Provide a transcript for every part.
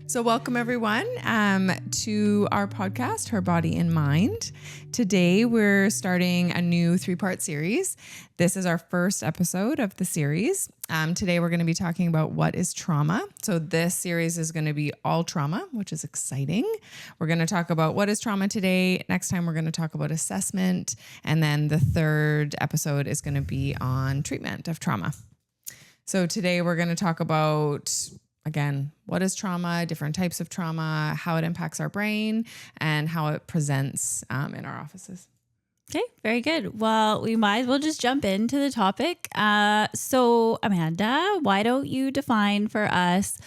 So welcome everyone to our podcast, Her Body and Mind. Today we're starting a new 3-part series. This is our first episode of the series. Today we're going to be talking about what is trauma. So this series is going to be all trauma, which is exciting. We're going to talk about what is trauma today. Next time we're going to talk about assessment. And then the third episode is going to be on treatment of trauma. So today we're going to talk about, again, what is trauma, different types of trauma, how it impacts our brain, and how it presents in our offices. Okay, very good. Well, we might as well just jump into the topic. So Amanda, why don't you define for us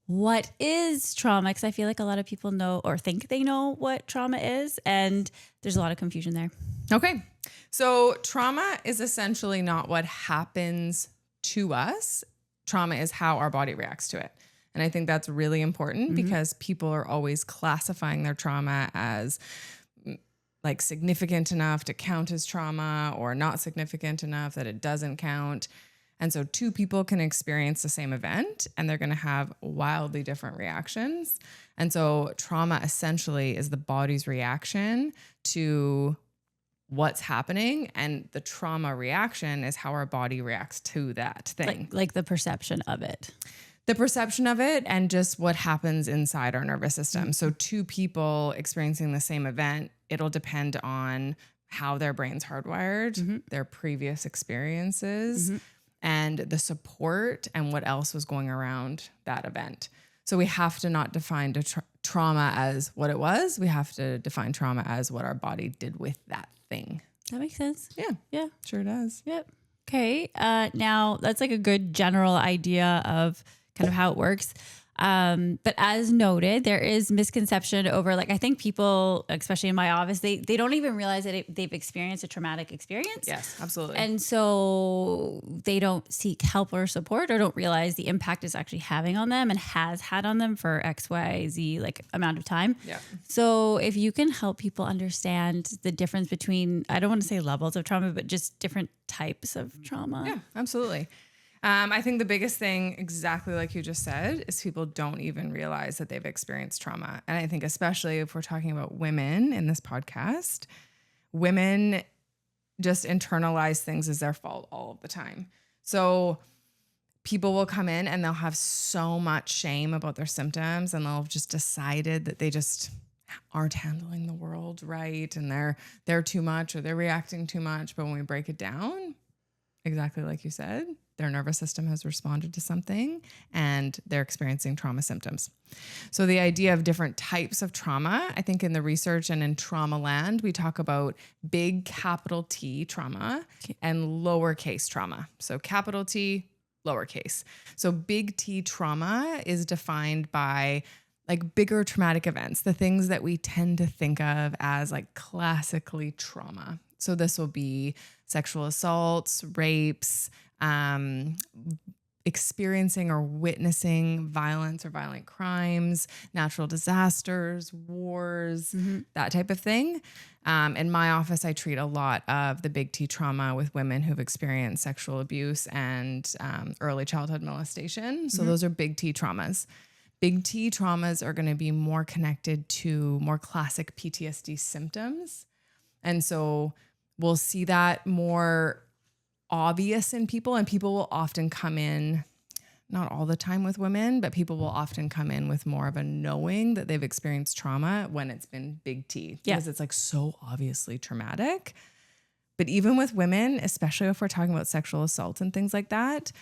what is trauma? Because I feel like a lot of people know or think they know what trauma is, and there's a lot of confusion there. Okay, so trauma is essentially not what happens to us. Trauma is how our body reacts to it. And I think that's really important because people are always classifying their trauma as like significant enough to count as trauma or not significant enough that it doesn't count. And so two people can experience the same event and they're going to have wildly different reactions. And so trauma essentially is the body's reaction to what's happening, and the trauma reaction is how our body reacts to that thing. Like the perception of it. The perception of it and just what happens inside our nervous system. So two people experiencing the same event, it'll depend on how their brain's hardwired, their previous experiences, and the support and what else was going around that event. So we have to not define trauma as what it was. We have to define trauma as what our body did with that thing. That makes sense. Yeah, sure does. Yep. Okay. Now that's like a good general idea of kind of how it works. But as noted, there is misconception over, like, I think people, especially in my office, they don't even realize that they've experienced a traumatic experience. Yes, absolutely. And so they don't seek help or support or don't realize the impact it's actually having on them and has had on them for X, Y, Z, like amount of time. Yeah. So if you can help people understand the difference between, I don't want to say levels of trauma, but just different types of trauma. Yeah, absolutely. I think the biggest thing, exactly like you just said, is people don't even realize that they've experienced trauma. And I think especially if we're talking about women in this podcast, women just internalize things as their fault all of the time. So people will come in and they'll have so much shame about their symptoms and they'll have just decided that they just aren't handling the world right and they're too much or they're reacting too much. But when we break it down, exactly like you said, their nervous system has responded to something and they're experiencing trauma symptoms. So the idea of different types of trauma, I think in the research and in trauma land, we talk about big capital T trauma and lowercase trauma. So capital T, lowercase. So big T trauma is defined by like bigger traumatic events, the things that we tend to think of as like classically trauma. So this will be sexual assaults, rapes, experiencing or witnessing violence or violent crimes, natural disasters, wars, that type of thing. In my office, I treat a lot of the big T trauma with women who've experienced sexual abuse and early childhood molestation. So those are big T traumas. Big T traumas are going to be more connected to more classic PTSD symptoms. And so we'll see that more obvious in people, and people will often come in, not all the time with women, but people will often come in with more of a knowing that they've experienced trauma when it's been big T, because it's like so obviously traumatic. But even with women, especially if we're talking about sexual assault and things like that,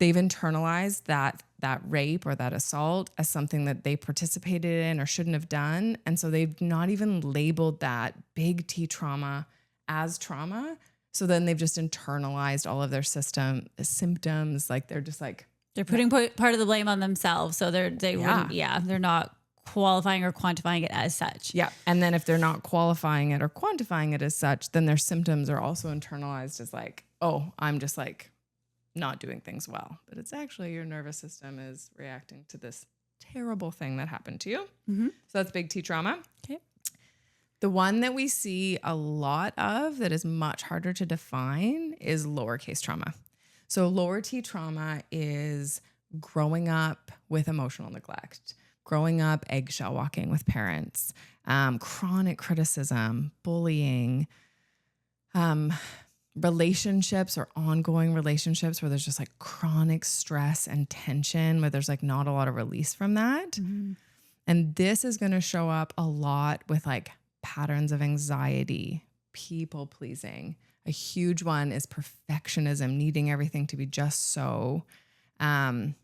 they've internalized that rape or that assault as something that they participated in or shouldn't have done. And so they've not even labeled that big T trauma as trauma. So then they've just internalized all of their symptoms. Like they're just like, they're putting part of the blame on themselves. So they're not qualifying or quantifying it as such. Yeah. And then if they're not qualifying it or quantifying it as such, then their symptoms are also internalized as like, oh, I'm just like not doing things well. But it's actually your nervous system is reacting to this terrible thing that happened to you. So that's big T trauma. Okay. The one that we see a lot of that is much harder to define is lowercase trauma. So lower T trauma is growing up with emotional neglect. growing up eggshell walking with parents, chronic criticism, bullying, relationships or ongoing relationships where there's just like chronic stress and tension, where there's like not a lot of release from that. Mm-hmm. And this is going to show up a lot with like patterns of anxiety, people pleasing. A huge one is perfectionism, needing everything to be just so. One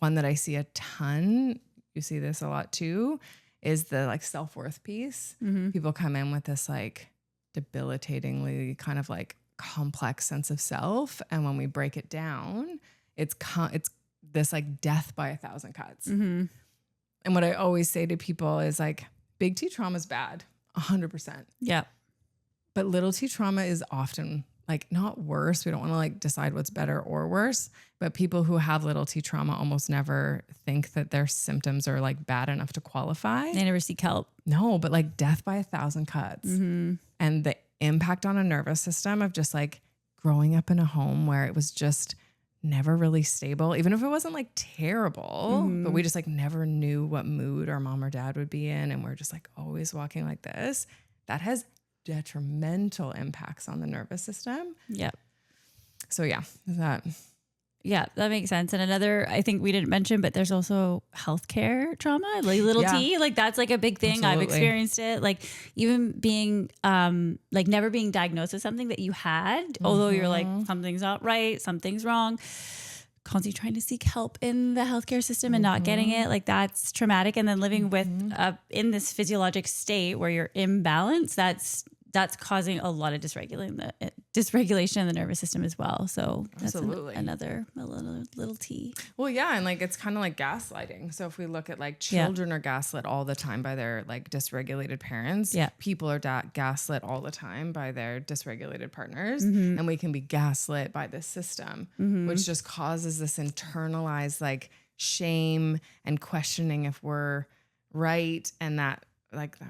that I see a ton, you see this a lot too, is the like self-worth piece. Mm-hmm. People come in with this like debilitatingly kind of like complex sense of self. And when we break it down, it's this like death by 1,000 cuts. Mm-hmm. And what I always say to people is like, big T trauma is bad, 100%. Yeah. But little T trauma is often like not worse. We don't want to like decide what's better or worse, but people who have little T trauma almost never think that their symptoms are like bad enough to qualify. They never seek help. No, but like death by 1,000 cuts. Mm-hmm. And the impact on a nervous system of just like growing up in a home where it was just never really stable, even if it wasn't like terrible, but we just like never knew what mood our mom or dad would be in. And we're just like always walking like this. That has detrimental impacts on the nervous system. Yep. So yeah, that makes sense. And another, I think we didn't mention, but there's also healthcare trauma, like little T, like that's like a big thing. Absolutely. I've experienced it. Like even being, like never being diagnosed with something that you had, although you're like, something's not right, something's wrong, constantly trying to seek help in the healthcare system and not getting it. Like that's traumatic. And then living with, in this physiologic state where you're imbalanced, that's causing a lot of dysregulation in the nervous system as well. So that's another little T. Well, yeah. And like, it's kind of like gaslighting. So if we look at like children are gaslit all the time by their like dysregulated parents, people are gaslit all the time by their dysregulated partners. And we can be gaslit by this system, which just causes this internalized like shame and questioning if we're right. And that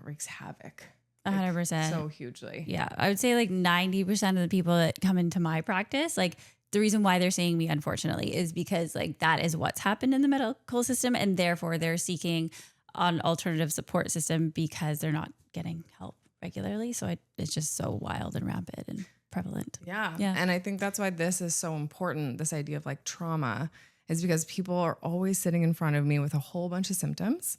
wreaks havoc. 100%. So hugely. Yeah. I would say like 90% of the people that come into my practice, like the reason why they're seeing me, unfortunately, is because like that is what's happened in the medical system. And therefore they're seeking an alternative support system because they're not getting help regularly. So it's just so wild and rampant and prevalent. Yeah. And I think that's why this is so important. This idea of like trauma is because people are always sitting in front of me with a whole bunch of symptoms.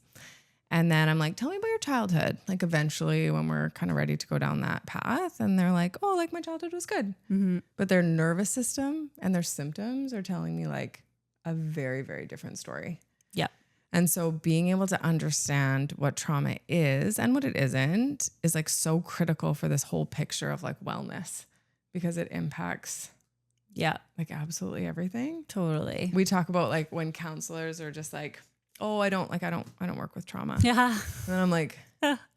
And then I'm like, tell me about your childhood. Like eventually when we're kind of ready to go down that path and they're like, oh, like my childhood was good. But their nervous system and their symptoms are telling me like a very, very different story. Yeah. And so being able to understand what trauma is and what it isn't is like so critical for this whole picture of like wellness because it impacts like absolutely everything. Totally. We talk about like when counselors are just like, oh, I don't work with trauma. Yeah. And I'm like,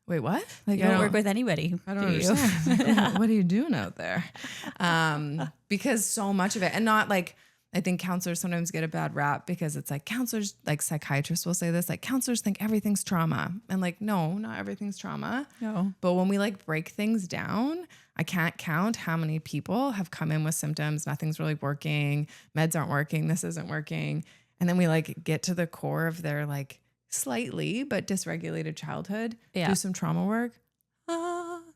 wait, what? Like you don't work with anybody. I don't understand. Like, what are you doing out there? Because so much of it, and not like, I think counselors sometimes get a bad rap because it's like counselors, like psychiatrists will say this, like counselors think everything's trauma. And like, no, not everything's trauma. No. But when we like break things down, I can't count how many people have come in with symptoms. Nothing's really working. Meds aren't working. This isn't working. And then we like get to the core of their like slightly but dysregulated childhood, do some trauma work,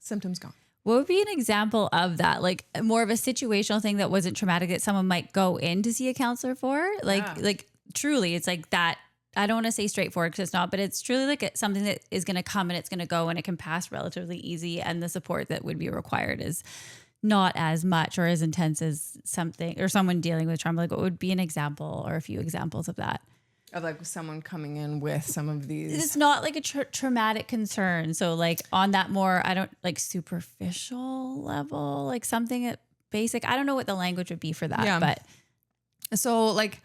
symptoms gone. What would be an example of that? Like more of a situational thing that wasn't traumatic that someone might go in to see a counselor for? Like truly, it's like that. I don't want to say straightforward because it's not, but it's truly like something that is going to come and it's going to go and it can pass relatively easy. And the support that would be required is not as much or as intense as something or someone dealing with trauma. Like what would be an example or a few examples of that? Of like someone coming in with some of these. It's not like a traumatic concern. So like on that more, I don't like superficial level, like something at basic. I don't know what the language would be for that, but. So like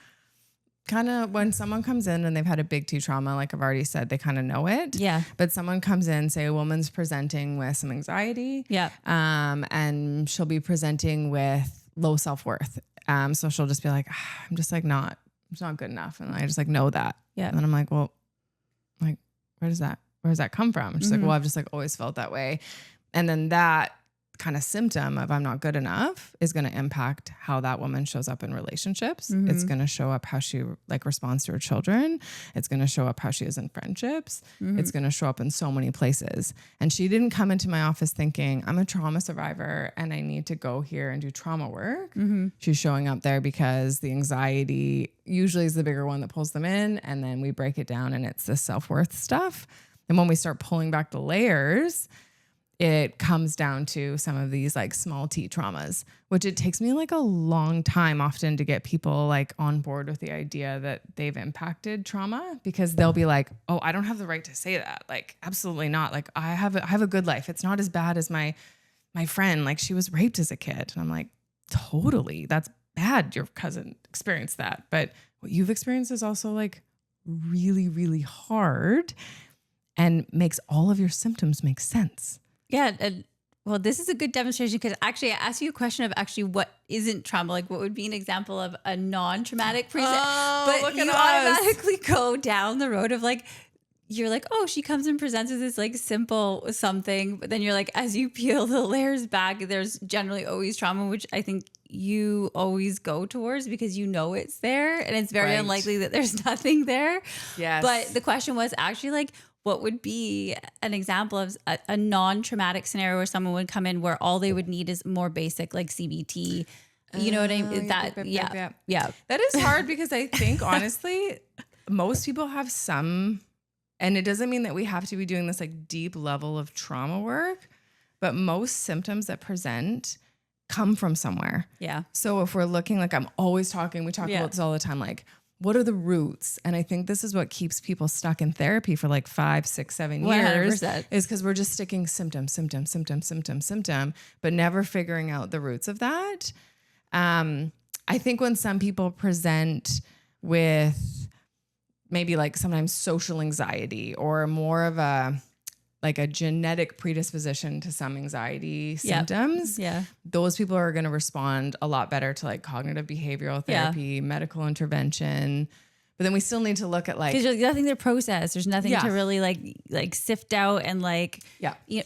kind of when someone comes in and they've had a big T trauma, like I've already said, they kind of know it. Yeah. But someone comes in, say a woman's presenting with some anxiety. Yeah. And she'll be presenting with low self-worth. So she'll just be like, I'm just like it's not good enough. And I just like know that. Yeah. And then I'm like, well, like, where does that come from? She's like, well, I've just like always felt that way. And then that kind of symptom of I'm not good enough is going to impact how that woman shows up in relationships. It's going to show up how she like responds to her children. It's going to show up how she is in friendships. It's going to show up in so many places. And she didn't come into my office thinking I'm a trauma survivor and I need to go here and do trauma work. She's showing up there because the anxiety usually is the bigger one that pulls them in. And then we break it down and it's the self-worth stuff. And when we start pulling back the layers, it comes down to some of these like small T traumas, which it takes me like a long time often to get people like on board with the idea that they've impacted trauma, because they'll be like, oh, I don't have the right to say that. Like, absolutely not. Like I have a good life. It's not as bad as my friend. Like she was raped as a kid. And I'm like, totally. That's bad. Your cousin experienced that. But what you've experienced is also like really, really hard and makes all of your symptoms make sense. Yeah. Well, this is a good demonstration because actually I asked you a question of actually what isn't trauma. Like what would be an example of a non-traumatic present? Oh, but you automatically go down the road of like, you're like, oh, she comes and presents with this like simple something. But then you're like, as you peel the layers back, there's generally always trauma, which I think you always go towards because you know it's there. And it's very unlikely that there's nothing there. Yes. But the question was actually like, what would be an example of a non-traumatic scenario where someone would come in where all they would need is more basic like CBT? You know what I mean? Yeah. That is hard because I think honestly, most people have some, and it doesn't mean that we have to be doing this like deep level of trauma work, but most symptoms that present come from somewhere. Yeah. So if we're looking, like we talk about this all the time, like what are the roots? And I think this is what keeps people stuck in therapy for like 5, 6, 7 years 100%. is because we're just sticking symptom, but never figuring out the roots of that. I think when some people present with maybe like sometimes social anxiety or more of a genetic predisposition to some anxiety symptoms, those people are going to respond a lot better to like cognitive behavioral therapy, medical intervention. But then we still need to look at like, because there's nothing to process. There's nothing to really like sift out and like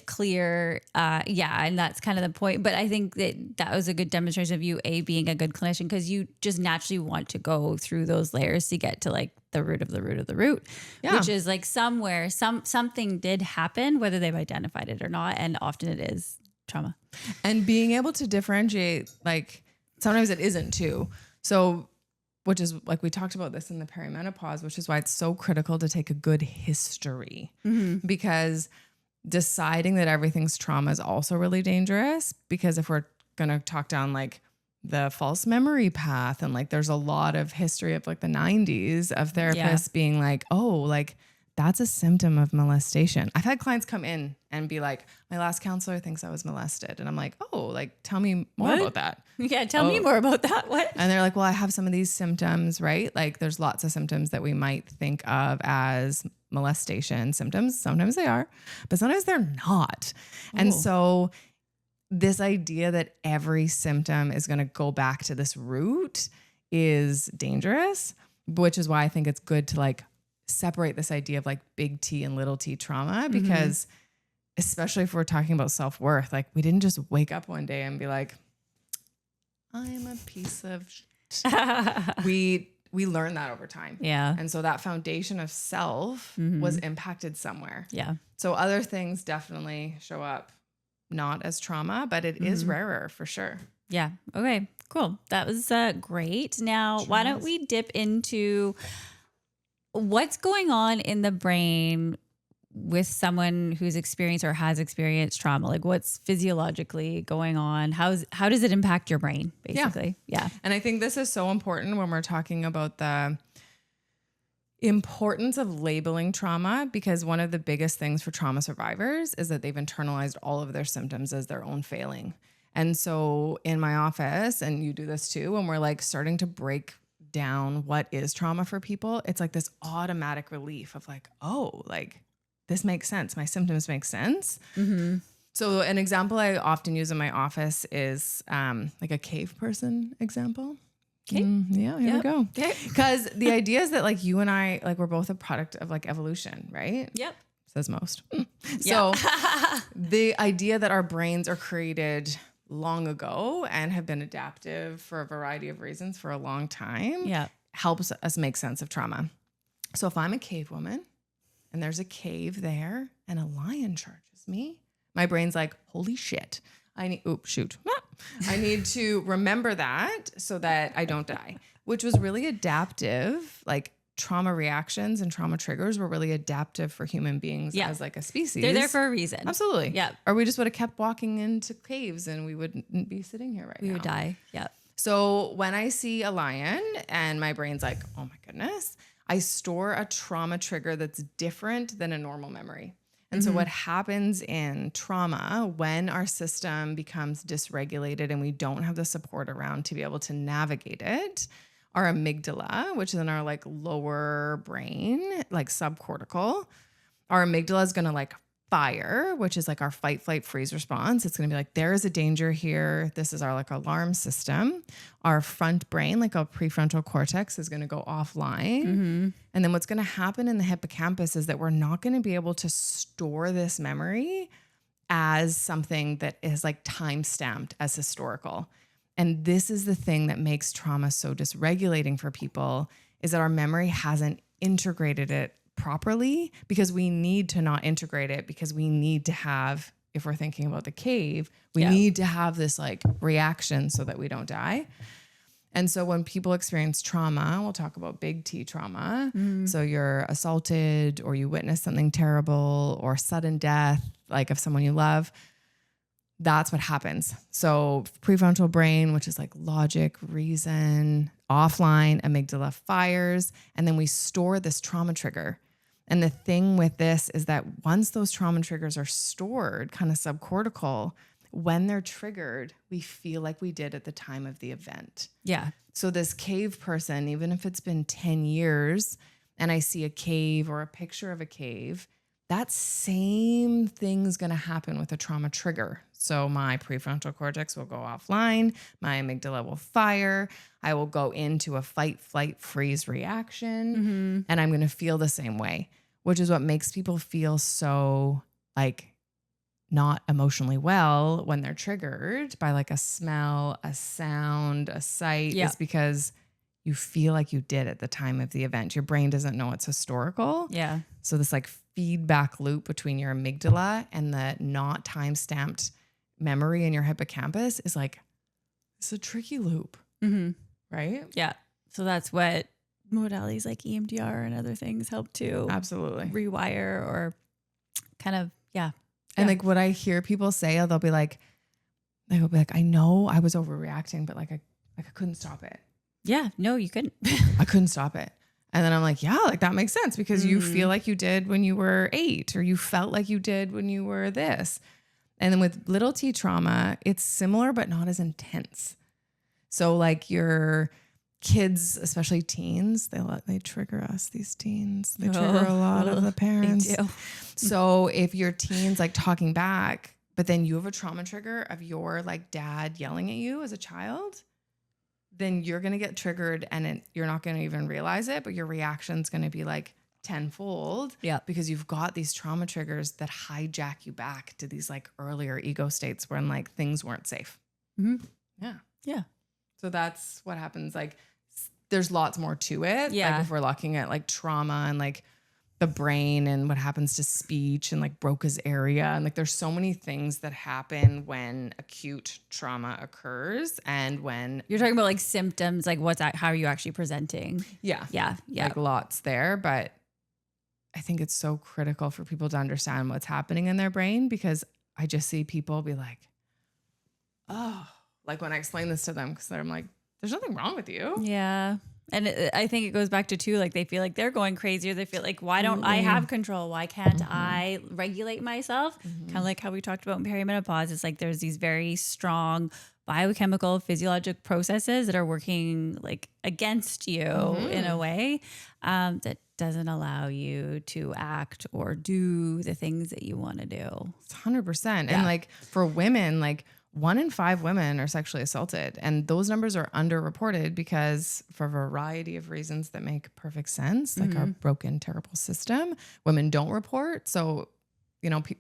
clear. And that's kind of the point. But I think that was a good demonstration of you being a good clinician because you just naturally want to go through those layers to get to like the root of the root of the root, which is like somewhere something did happen, whether they've identified it or not, and often it is trauma. And being able to differentiate, like sometimes it isn't too. So. Which is like, we talked about this in the perimenopause, which is why it's so critical to take a good history because deciding that everything's trauma is also really dangerous because if we're going to talk down like the false memory path and like, there's a lot of history of like the 90s of therapists being like, oh, like that's a symptom of molestation. I've had clients come in and be like, my last counselor thinks I was molested. And I'm like, oh, like, tell me more about that. Yeah. Tell me more about that. What? And they're like, well, I have some of these symptoms, right? Like there's lots of symptoms that we might think of as molestation symptoms. Sometimes they are, but sometimes they're not. And so this idea that every symptom is going to go back to this root is dangerous, which is why I think it's good to like separate this idea of like big T and little t trauma, because especially if we're talking about self-worth, like we didn't just wake up one day and be like, I'm a piece of shit. We learn that over time. Yeah. And so that foundation of self was impacted somewhere. Yeah. So other things definitely show up not as trauma, but it is rarer for sure. Yeah. Okay, cool. That was great. Now, why don't we dip into what's going on in the brain with someone who's experienced or has experienced trauma? Like what's physiologically going on? How does it impact your brain basically? Yeah. And I think this is so important when we're talking about the importance of labeling trauma, because one of the biggest things for trauma survivors is that they've internalized all of their symptoms as their own failing. And so in my office, and you do this too, when we're like starting to break down what is trauma for people, it's like this automatic relief of like, oh, like this makes sense. My symptoms make sense. So an example I often use in my office is like a cave person example. Okay. Here we go. Okay. Because the idea is that like you and I, like we're both a product of like evolution, right? Yep. says most. So the idea that our brains are created long ago and have been adaptive for a variety of reasons for a long time helps us make sense of trauma. So if I'm a cave woman and there's a cave there and a lion charges me, my brain's like, holy shit. I need to remember that so that I don't die, which was really adaptive. Like trauma reactions and trauma triggers were really adaptive for human beings as like a species. They're there for a reason. Absolutely. Yeah. Or we just would have kept walking into caves and we wouldn't be sitting here right now. We would die. Yeah. So when I see a lion and my brain's like, oh my goodness, I store a trauma trigger that's different than a normal memory. And so what happens in trauma when our system becomes dysregulated and we don't have the support around to be able to navigate it, our amygdala, which is in our like lower brain, like subcortical, our amygdala is going to like fire, which is like our fight, flight, freeze response. It's going to be like, there is a danger here. This is our like alarm system. Our front brain, like our prefrontal cortex, is going to go offline. And then what's going to happen in the hippocampus is that we're not going to be able to store this memory as something that is like time stamped as historical. And this is the thing that makes trauma so dysregulating for people, is that our memory hasn't integrated it properly, because we need to not integrate it, because we need to have, if we're thinking about the cave, we need to have this like reaction so that we don't die. And so when people experience trauma, we'll talk about big T trauma. So you're assaulted or you witness something terrible or sudden death, like of someone you love. That's what happens. So prefrontal brain, which is like logic, reason, offline, amygdala fires, and then we store this trauma trigger. And the thing with this is that once those trauma triggers are stored, kind of subcortical, when they're triggered, we feel like we did at the time of the event. Yeah. So this cave person, even if it's been 10 years and I see a cave or a picture of a cave, that same thing's going to happen with a trauma trigger. So my prefrontal cortex will go offline, my amygdala will fire, I will go into a fight, flight, freeze reaction, and I'm going to feel the same way, which is what makes people feel so like not emotionally well when they're triggered by like a smell, a sound, a sight, is because you feel like you did at the time of the event. Your brain doesn't know it's historical. Yeah. So this like feedback loop between your amygdala and the not time-stamped memory in your hippocampus is like, it's a tricky loop, right? Yeah. So that's what modalities like EMDR and other things help to Absolutely rewire or kind of, And like what I hear people say, they'll be like, I know I was overreacting, but like I couldn't stop it. Yeah, no, you couldn't. I couldn't stop it. And then I'm like, yeah, like that makes sense, because you feel like you did when you were 8, or you felt like you did when you were this. And then with little T trauma, it's similar, but not as intense. So like your kids, especially teens, they trigger us, these teens. They trigger a lot of the parents. They do. So if your teen's like talking back, but then you have a trauma trigger of your like dad yelling at you as a child, then you're going to get triggered, and you're not going to even realize it, but your reaction's going to be like tenfold. Yeah. Because you've got these trauma triggers that hijack you back to these like earlier ego states when like things weren't safe. Yeah. Yeah. So that's what happens. Like there's lots more to it. Yeah. Like if we're looking at like trauma and like the brain and what happens to speech and like Broca's area. And like, there's so many things that happen when acute trauma occurs. And when You're talking about like symptoms, like how are you actually presenting? Yeah. Yeah. Like lots there. But I think it's so critical for people to understand what's happening in their brain, because I just see people be like, oh, like when I explain this to them, because I'm like, there's nothing wrong with you. Yeah. And I think it goes back to too, like they feel like they're going crazy, or they feel like, why don't I have control? Why can't I regulate myself? Kind of like how we talked about in perimenopause. It's like there's these very strong biochemical, physiologic processes that are working like against you in a way that doesn't allow you to act or do the things that you want to do. 100%. And like for women, like 1 in 5 women are sexually assaulted. And those numbers are underreported because for a variety of reasons that make perfect sense, like our broken, terrible system, women don't report. So,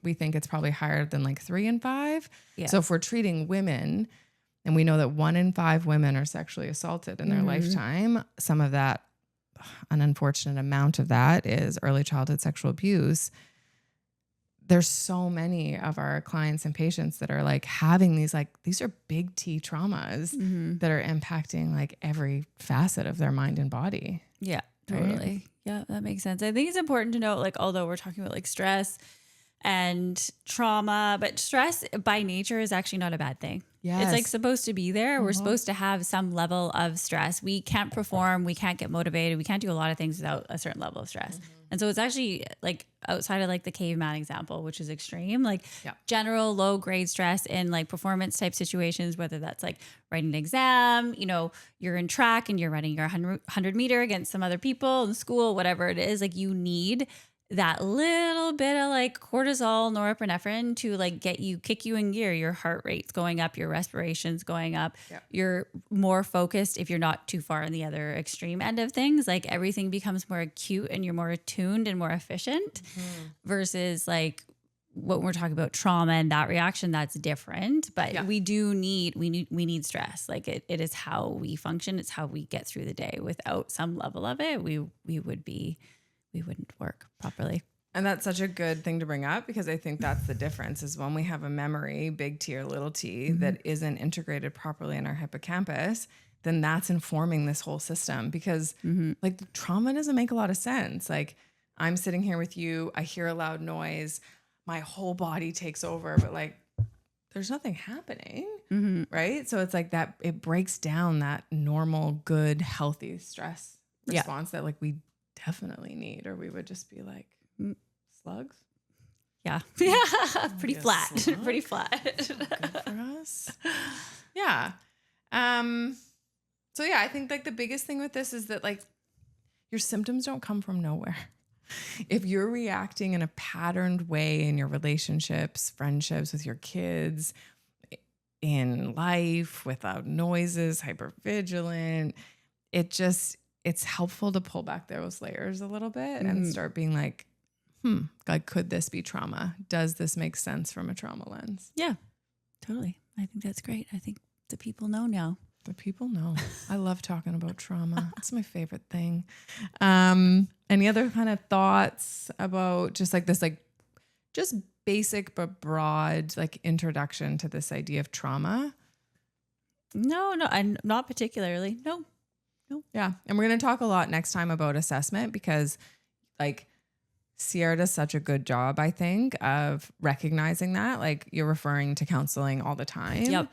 we think it's probably higher than like 3 in 5. Yeah. So if we're treating women and we know that 1 in 5 women are sexually assaulted in their lifetime, some of that, an unfortunate amount of that is early childhood sexual abuse. There's so many of our clients and patients that are like having these are big T traumas that are impacting like every facet of their mind and body. Yeah, totally. Right? Yeah, that makes sense. I think it's important to note, like, although we're talking about like stress and trauma, but stress by nature is actually not a bad thing. Yes. It's like supposed to be there. We're supposed to have some level of stress. We can't perform. We can't get motivated. We can't do a lot of things without a certain level of stress. And so it's actually like outside of like the caveman example, which is extreme, like general low grade stress in like performance type situations, whether that's like writing an exam, you're in track and you're running your 100 meter against some other people in school, whatever it is, like you need that little bit of like cortisol, norepinephrine to like kick you in gear. Your heart rate's going up, your respiration's going up. Yep. You're more focused if you're not too far in the other extreme end of things. Like everything becomes more acute and you're more attuned and more efficient versus like when we're talking about trauma and that reaction, that's different. But we need stress. Like it is how we function. It's how we get through the day. Without some level of it, we wouldn't work properly. And that's such a good thing to bring up because I think that's the difference is when we have a memory, big T or little t, that isn't integrated properly in our hippocampus, then that's informing this whole system because like trauma doesn't make a lot of sense. Like I'm sitting here with you, I hear a loud noise, my whole body takes over, but like there's nothing happening, right? So it's like that, it breaks down that normal, good, healthy stress response that like we definitely need, or we would just be like slugs. Yeah. Pretty flat. Pretty flat. So good for us. Yeah. So yeah, I think like the biggest thing with this is that like your symptoms don't come from nowhere. If you're reacting in a patterned way in your relationships, friendships, with your kids, in life, without noises, hypervigilant, it's helpful to pull back those layers a little bit and start being like, could this be trauma? Does this make sense from a trauma lens? Yeah, totally. I think that's great. I think the people know now. The people know. I love talking about trauma. It's my favorite thing. Any other kind of thoughts about just like this, like just basic but broad like introduction to this idea of trauma? No, I'm not particularly. No. Yeah. And we're going to talk a lot next time about assessment because like Sierra does such a good job, I think, of recognizing that. Like you're referring to counseling all the time. Yep.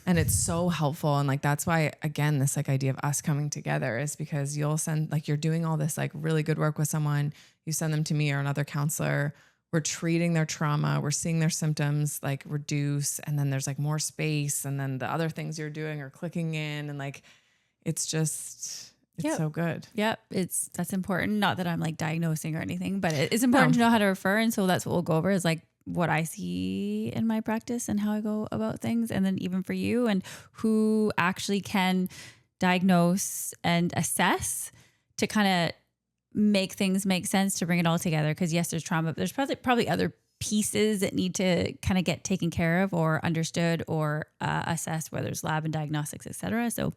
And it's so helpful. And like, that's why, again, this like idea of us coming together is because you'll send, like, you're doing all this like really good work with someone. You send them to me or another counselor. We're treating their trauma. We're seeing their symptoms like reduce. And then there's like more space. And then the other things you're doing are clicking in and like, it's so good. Yep. That's important. Not that I'm like diagnosing or anything, but it is important to know how to refer. And so that's what we'll go over is like what I see in my practice and how I go about things. And then even for you and who actually can diagnose and assess to kind of make things make sense to bring it all together. Cause yes, there's trauma, but there's probably other pieces that need to kind of get taken care of or understood or assessed, whether it's lab and diagnostics, et cetera. So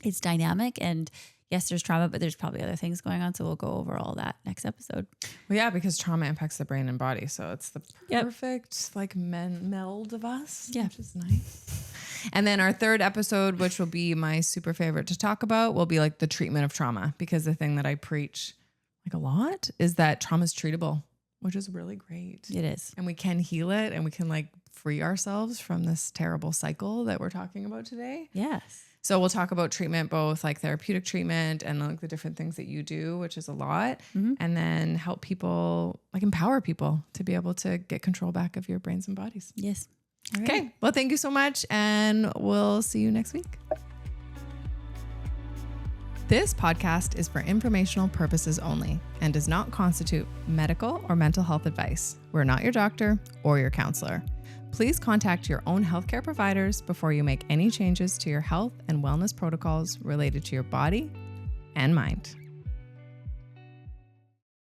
it's dynamic and yes, there's trauma, but there's probably other things going on. So we'll go over all that next episode. Well, yeah, because trauma impacts the brain and body. So it's the perfect like meld of us, which is nice. And then our third episode, which will be my super favorite to talk about, will be like the treatment of trauma. Because the thing that I preach like a lot is that trauma is treatable, which is really great. It is. And we can heal it and we can like free ourselves from this terrible cycle that we're talking about today. Yes. So we'll talk about treatment, both like therapeutic treatment and like the different things that you do, which is a lot, and then help people, like empower people to be able to get control back of your brains and bodies. Yes. All right. Okay. Well, thank you so much. And we'll see you next week. This podcast is for informational purposes only and does not constitute medical or mental health advice. We're not your doctor or your counselor. Please contact your own healthcare providers before you make any changes to your health and wellness protocols related to your body and mind.